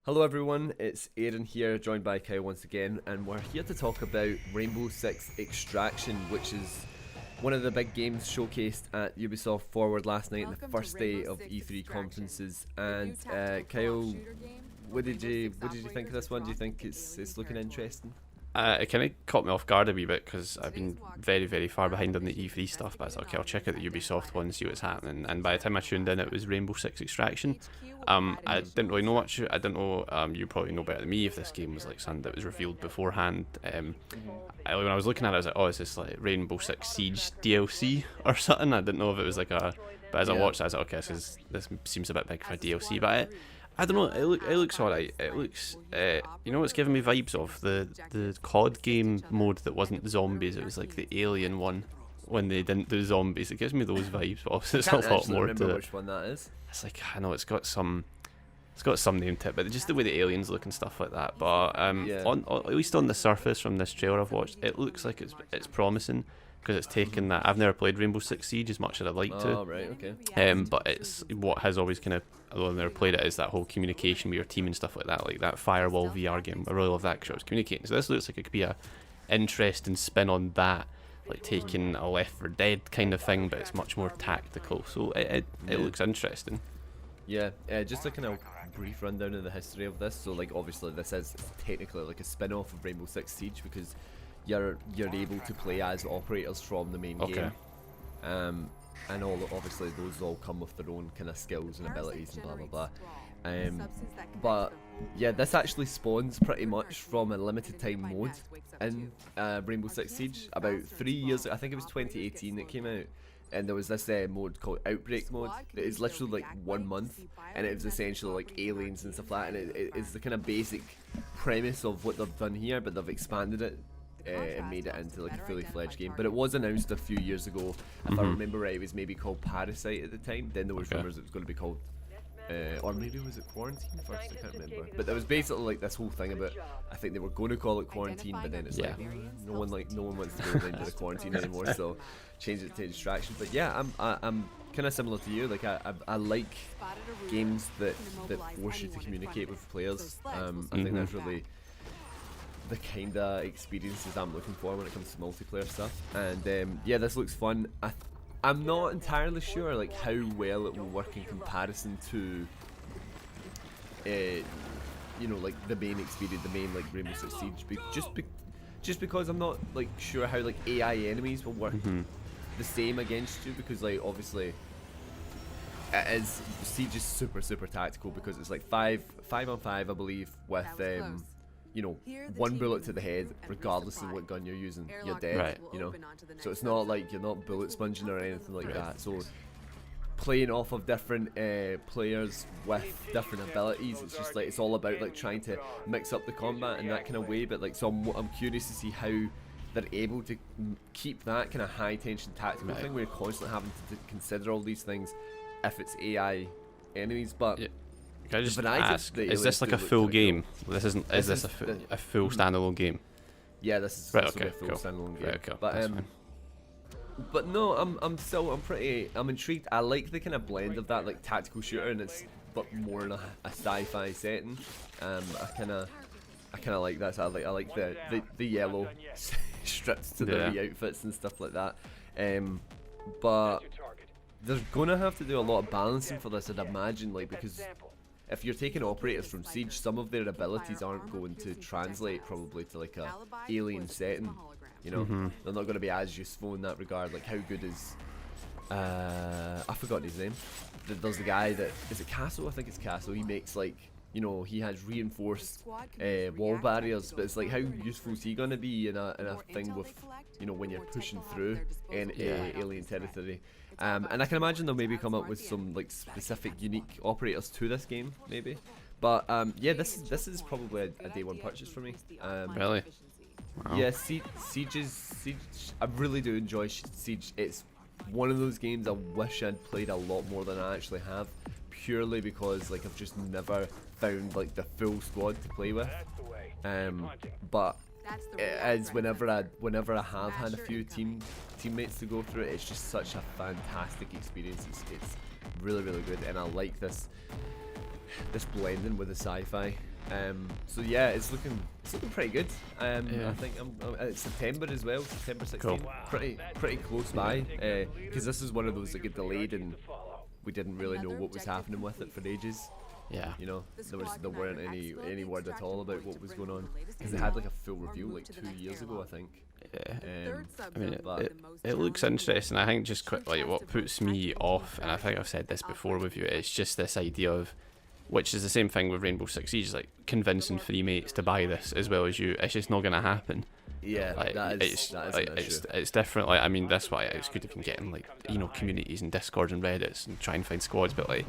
Hello everyone, it's Aaron here, joined by Kyle once again, and we're here to talk about Rainbow Six Extraction, which is one of the big games showcased at Ubiforward last night, on the first day of E3 conferences. And Kyle, what did you think of this one? Do you think it's looking interesting? It kind of caught me off guard a wee bit because I've been very far behind on the E3 stuff, but I thought, okay, I'll check out the Ubisoft one and see what's happening. And by the time I tuned in, it was Rainbow Six Extraction. I didn't really know much. I didn't know. You probably know better than me if this game was like something that was revealed beforehand. When I was looking at it, I was like, oh, is this like Rainbow Six Siege DLC or something? I didn't know if it was like a. But as I watched it, I was like, okay, this seems a bit big for a DLC, but I don't know. It looks alright. It looks, you know, what's giving me vibes of the COD game mode that wasn't zombies. It was like the Alien one when they didn't do zombies. It gives me those vibes. But obviously, it's a lot more to it. Which one that is? It's like I know it's got some name to it, but just the way the aliens look and stuff like that. But at least on the surface from this trailer I've watched, it looks like it's promising. Because it's taken that I've never played Rainbow Six Siege as much as I'd like to. Oh, right, okay. But it's what has always kind of, although I've never played it, is that whole communication with your team and stuff like that Firewall VR game. I really love that because I was communicating. So this looks like it could be a interesting spin on that, like taking a Left 4 Dead kind of thing, but it's much more tactical. So it looks interesting. Yeah, just a kind of brief rundown of the history of this. So like obviously this is technically like a spin-off of Rainbow Six Siege because you're able to play as operators from the main game, and obviously those all come with their own kind of skills and abilities and blah blah blah. But yeah, this actually spawns pretty much from a limited time mode in Rainbow Six Siege about 3 years. I think it was 2018 it came out, and there was this mode called Outbreak mode. It is literally like 1 month, and it was essentially like aliens and stuff like that. And it's the kind of basic premise of what they've done here, but they've expanded it. And made it into like a fully fledged game, but it was announced a few years ago. If I remember right, it was maybe called Parasite at the time. Then there was rumors it was going to be called, or maybe was it Quarantine first? I can't remember. But there was basically like this whole thing about, I think they were going to call it Quarantine, but then it's like no one wants to go into the quarantine anymore, so change it to Distraction. But yeah, I'm kind of similar to you. Like I like games that force you to communicate with players. I think that's really the kind of experiences I'm looking for when it comes to multiplayer stuff. And yeah, this looks fun. I'm not entirely sure like how well it will work in comparison to you know, like the main experience, the main like Rainbow Six Siege, just because I'm not like sure how like AI enemies will work the same against you, because like obviously Siege is super tactical because it's like 5 on 5 I believe, with you know, 1 bullet to the head, regardless of what gun you're using, you're dead, right. You know, so it's not like you're not bullet sponging or anything like that. So playing off of different players with different abilities, it's just like, it's all about like trying to mix up the combat in that kind of way. But like, so I'm curious to see how they're able to keep that kind of high tension tactical thing where you're constantly having to consider all these things if it's AI enemies. But can I just ask, is this like a full game? This isn't. Is this a full standalone game? Yeah, this is right. A full standalone game. Right, okay. But no, I'm intrigued. I like the kind of blend of that like tactical shooter, and it's but more in a sci-fi setting. I kind of like that. So I like the yellow strips to the outfits and stuff like that. But they're gonna have to do a lot of balancing for this, I'd imagine, like, because if you're taking operators from Siege, some of their abilities aren't going to translate probably to like a alien setting, you know. They're not going to be as useful in that regard. Like, how good is I forgot his name. There's the guy that, is it Castle? I think it's Castle. He makes like, you know, he has reinforced wall barriers, but it's like, how useful is he going to be in a thing with, you know, when you're pushing through in alien territory. And I can imagine they'll maybe come up with some like specific unique operators to this game, maybe. But yeah, this is probably a day one purchase for me. Really? Wow. Yeah, Siege. I really do enjoy Siege. It's one of those games I wish I'd played a lot more than I actually have, purely because like I've just never found like the full squad to play with. But as whenever I have had a few teammates to go through it, it's just such a fantastic experience. It's really good, and I like this blending with the sci-fi So yeah, it's looking pretty good. I think it's September as well, September 16th. Cool. Pretty close by. Because this is one of those that get delayed and we didn't really know what was happening with it for ages. Yeah. You know, there weren't any word at all about what was going on. Because they had like a full review like 2 years ago, I think. Yeah. I mean, it looks interesting. I think just quickly, what puts me off, and I think I've said this before with you, it's just this idea of, which is the same thing with Rainbow Six Siege, like convincing 3 mates to buy this as well as you. It's just not going to happen. Yeah, like, that is it's different. Like, I mean, that's why it's good if you can get in, like, you know, communities and Discords and Reddits and try and find squads, but like,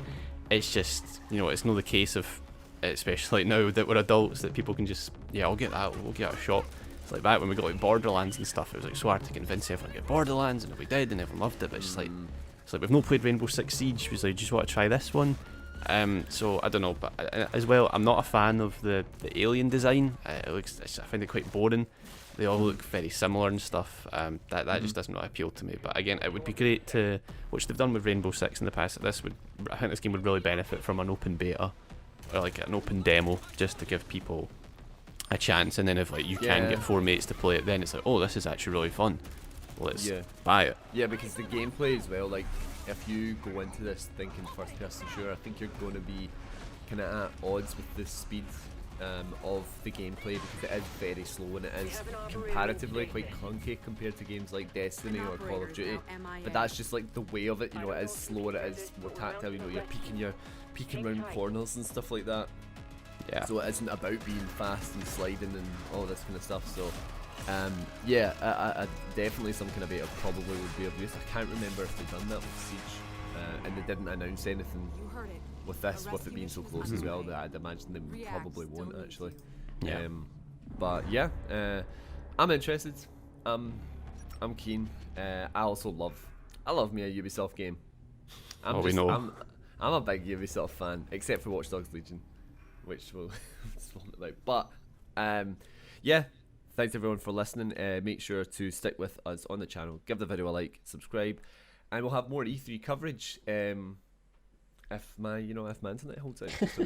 it's just, you know, it's not the case of, especially now that we're adults, that people can just, yeah, I'll get that, we'll get a shot. It's like back when we got like Borderlands and stuff, it was like so hard to convince everyone to get Borderlands, and we did, and everyone loved it, but it's like we've not played Rainbow Six Siege, we was like, just want to try this one. So I don't know, but as well, I'm not a fan of the alien design. I find it quite boring. They all look very similar and stuff. That just doesn't really appeal to me. But again, it would be great to, which they've done with Rainbow Six in the past. I think this game would really benefit from an open beta or like an open demo, just to give people a chance. And then if like you can get 4 mates to play it, then it's like, oh, this is actually really fun. Let's buy it. Yeah, because the gameplay as well, like, if you go into this thinking first person shooter, I think you're going to be kind of at odds with the speed of the gameplay, because it is very slow and it is comparatively quite clunky compared to games like Destiny or Call of Duty. But that's just like the way of it, you know, it is slower, it is more tactile, you know, you're peeking around corners and stuff like that. Yeah. So it isn't about being fast and sliding and all this kind of stuff. So yeah, I definitely some kind of beta probably would be of use. I can't remember if they've done that with Siege, and they didn't announce anything with this, with it being so close as well, that I'd imagine they probably won't actually. Yeah. But yeah, I'm interested. I'm keen. I also love me a Ubisoft game. We know. I'm a big Ubisoft fan, except for Watch Dogs Legion, which we'll talk about. But yeah. Thanks everyone for listening. Make sure to stick with us on the channel. Give the video a like, subscribe, and we'll have more E3 coverage. If my internet holds out. So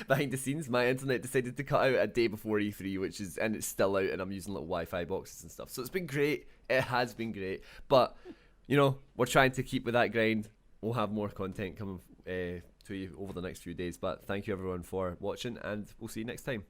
behind the scenes, my internet decided to cut out a day before E3, and it's still out, and I'm using little Wi-Fi boxes and stuff. So it's been great. It has been great. But you know, we're trying to keep with that grind. We'll have more content coming to you over the next few days. But thank you everyone for watching, and we'll see you next time.